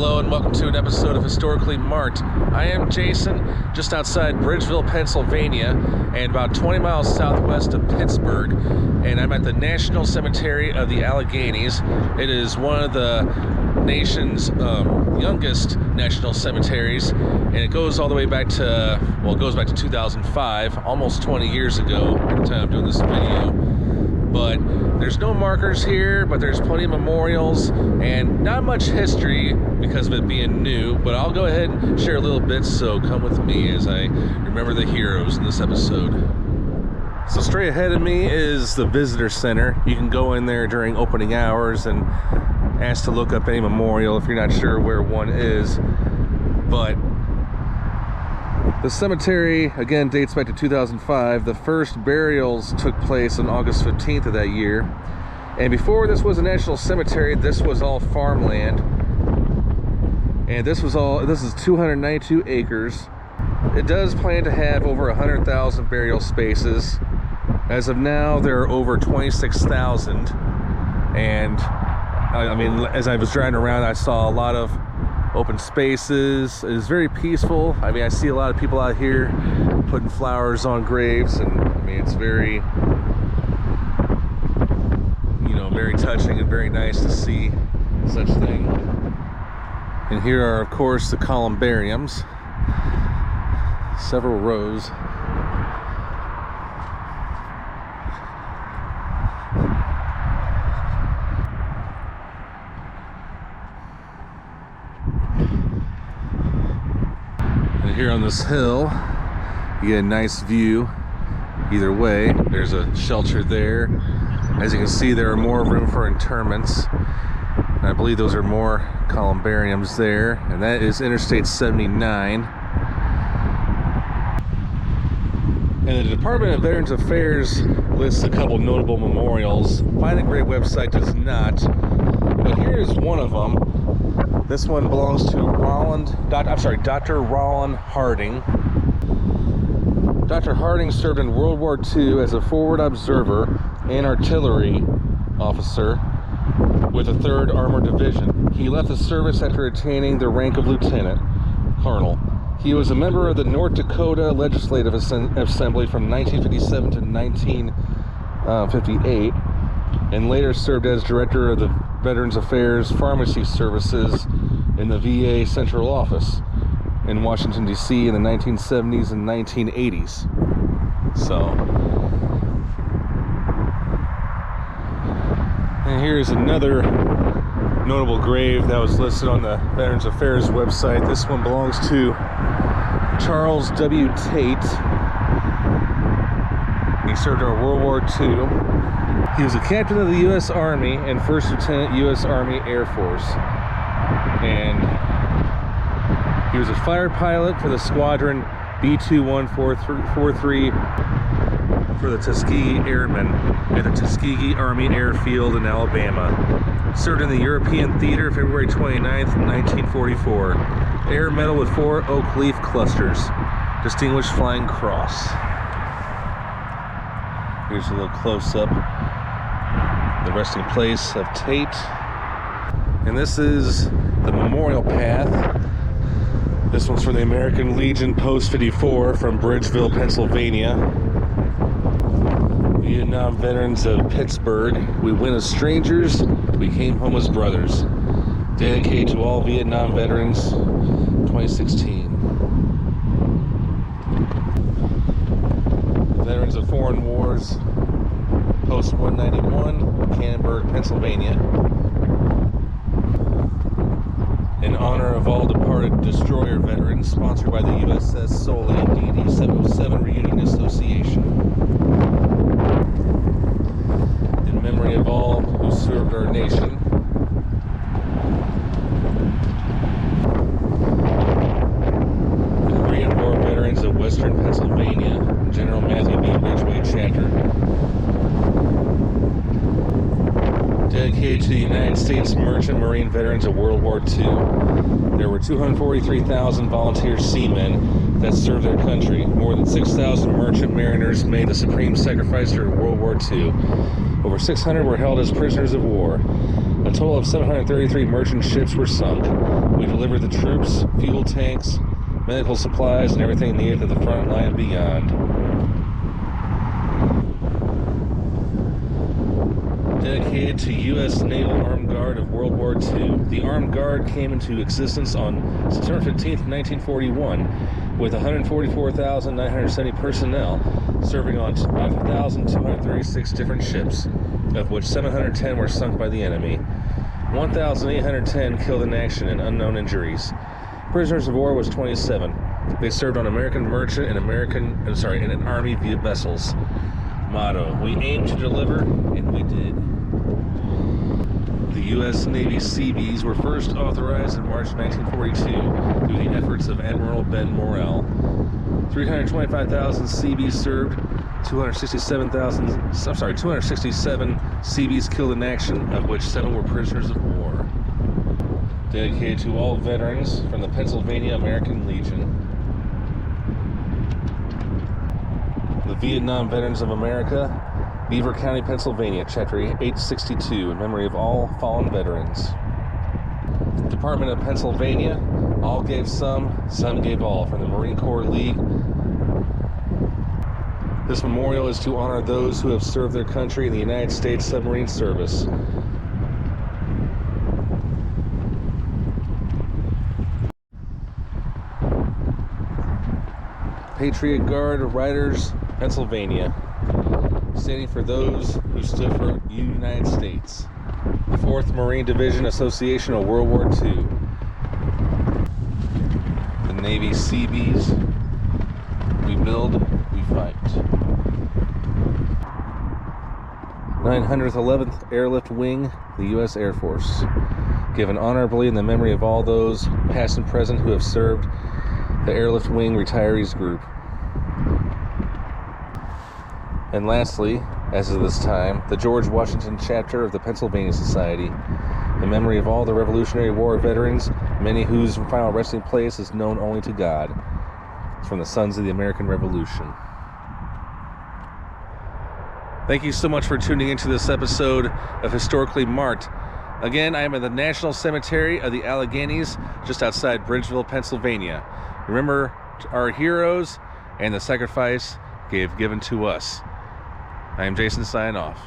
Hello and welcome to an episode of Historically Marked. I am Jason, just outside Bridgeville, Pennsylvania, and about 20 miles southwest of Pittsburgh, and I'm at the National Cemetery of the Alleghenies. It is one of the nation's youngest national cemeteries, and it goes all the way back to, well, it goes back to 2005, almost 20 years ago at the time I'm doing this video. But there's no markers here, but there's plenty of memorials and not much history because of it being new, but I'll go ahead and share a little bit, so come with me as I remember the heroes in this episode. So straight ahead of me is the visitor center. You can go in there during opening hours and ask to look up any memorial if you're not sure where one is. But the cemetery, again, dates back to 2005. The first burials took place on August 15th of that year. And before this was a national cemetery, this was all farmland. And this is 292 acres. It does plan to have over 100,000 burial spaces. As of now, there are over 26,000. And I mean, as I was driving around, I saw a lot of open spaces. It is very peaceful. I mean, I see a lot of people out here putting flowers on graves, and I mean, it's very, very touching and very nice to see such thing. And here are, of course, the columbariums, several rows. Here on this hill, you get a nice view either way. There's a shelter there. As you can see, there are more room for interments. And I believe those are more columbariums there. And that is Interstate 79. And the Department of Veterans Affairs lists a couple notable memorials. Find a Great website does not. But here is one of them. This one belongs to Dr. Rollin Harding. Dr. Harding served in World War II as a forward observer and artillery officer with the 3rd Armored Division. He left the service after attaining the rank of lieutenant colonel. He was a member of the North Dakota Legislative Assembly from 1957 to 1958, and later served as director of the Veterans Affairs Pharmacy Services in the VA Central Office in Washington, D.C. in the 1970s and 1980s. So, and here's another notable grave that was listed on the Veterans Affairs website. This one belongs to Charles W. Tate. He served in World War II. He was a captain of the U.S. Army and first lieutenant U.S. Army Air Force. And he was a fighter pilot for the squadron B-2143 for the Tuskegee Airmen at the Tuskegee Army Airfield in Alabama. Served in the European Theater February 29th, 1944. Air Medal with 4 oak leaf clusters. Distinguished Flying Cross. Here's a little close-up. The resting place of Tate. And this is the memorial path. This one's for the American Legion Post 54 from Bridgeville, Pennsylvania. Vietnam veterans of Pittsburgh. We went as strangers, we came home as brothers. Dedicated to all Vietnam veterans, 2016. Veterans of Foreign Wars, Post 191, Canonburg, Pennsylvania. In honor of all departed destroyer veterans, sponsored by the USS Soley and DD 707 Reunion Association. In memory of all who served our nation. The Korean War veterans of Western Pennsylvania, General Matthew B. Ridgway Chapter. Dedicated to the United States Merchant Marine veterans of World War II. There were 243,000 volunteer seamen that served their country. More than 6,000 merchant mariners made the supreme sacrifice during World War II. Over 600 were held as prisoners of war. A total of 733 merchant ships were sunk. We delivered the troops, fuel tanks, medical supplies, and everything needed to the front line and beyond. Dedicated to U.S. Naval Armed Guard of World War II. The Armed Guard came into existence on September 15, 1941, with 144,970 personnel serving on 5,236 different ships, of which 710 were sunk by the enemy. 1,810 killed in action and unknown injuries. Prisoners of war was 27. They served on American merchant and and Army vessels. Motto: we aim to deliver, and we did. The U.S. Navy Seabees were first authorized in March 1942 through the efforts of Admiral Ben Morrell. 325,000 Seabees served, 267 Seabees killed in action, of which 7 were prisoners of war. Dedicated to all veterans from the Pennsylvania American Legion. The Vietnam Veterans of America, Beaver County, Pennsylvania, Chapter 862, in memory of all fallen veterans. Department of Pennsylvania, all gave some gave all, from the Marine Corps League. This memorial is to honor those who have served their country in the United States Submarine Service. Patriot Guard Riders, Pennsylvania, standing for those who stood for the United States. The 4th Marine Division Association of World War II. The Navy Seabees. We build, we fight. 911th Airlift Wing, the U.S. Air Force. Given honorably in the memory of all those, past and present, who have served the Airlift Wing Retirees Group. And lastly, as of this time, the George Washington chapter of the Pennsylvania Society, in memory of all the Revolutionary War veterans, many whose final resting place is known only to God. It's from the Sons of the American Revolution. Thank you so much for tuning into this episode of Historically Marked. Again, I am at the National Cemetery of the Alleghenies, just outside Bridgeville, Pennsylvania. Remember our heroes and the sacrifice they've given to us. I am Jason, signing off.